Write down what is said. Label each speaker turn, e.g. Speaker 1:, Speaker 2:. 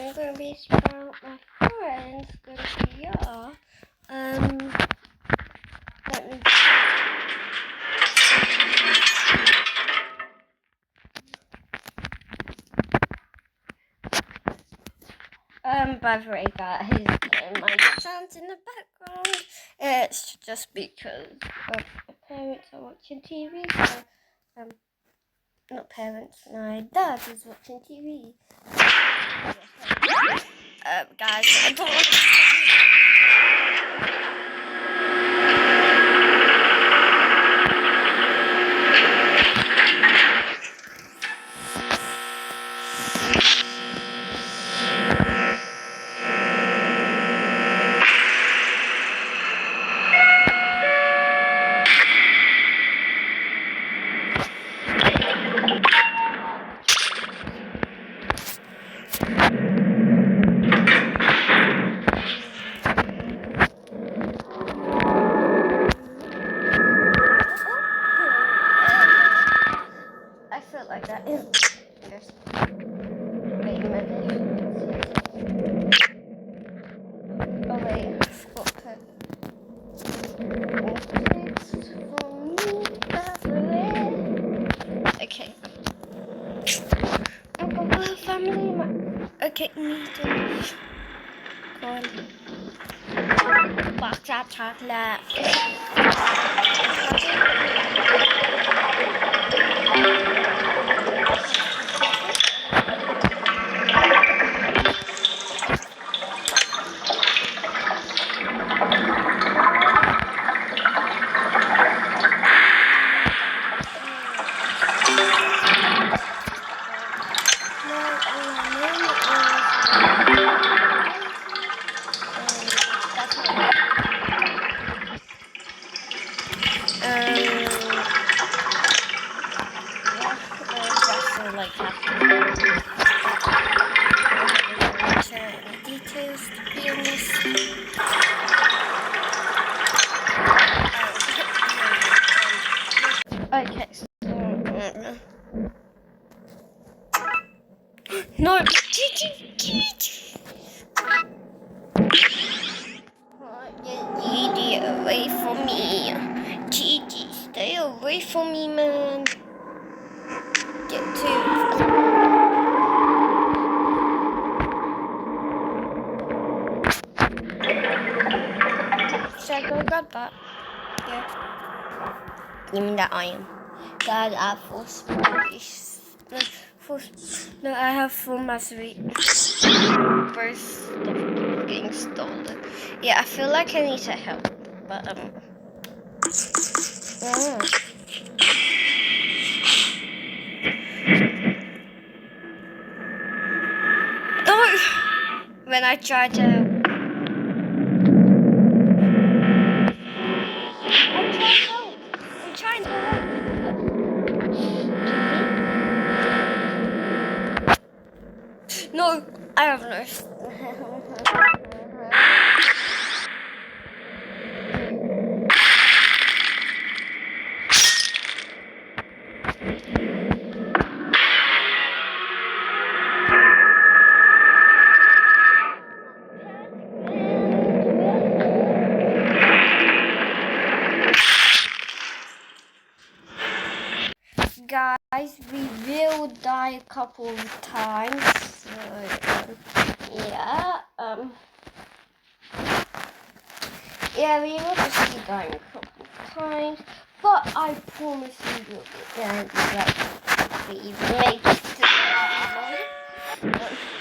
Speaker 1: I'm going to be about my friends. Going to be let me. By the way, guys, my sounds in the background. It's just because my parents are watching TV. So, not parents, my dad is watching TV. Guys, I don't want to. I feel like that is. Yes. Wait a minute. Oh wait, I forgot to. Okay. I've got a family. Okay, me too. Go on. Box that chocolate. Like details to be honest. Okay, so no, Gigi, away from me. Gigi, stay away from me, man. Get to. Should I go grab that? Yeah. Give me that iron. God, I have full space. No, I have full mastery. First stuff getting stolen. Yeah, I feel like I need to help, but Don't. When I try to. I'm trying to help. No, I have no. Guys, we will die a couple of times. So, yeah, we will just be dying a couple of times. But I promise you will get there. We make it to the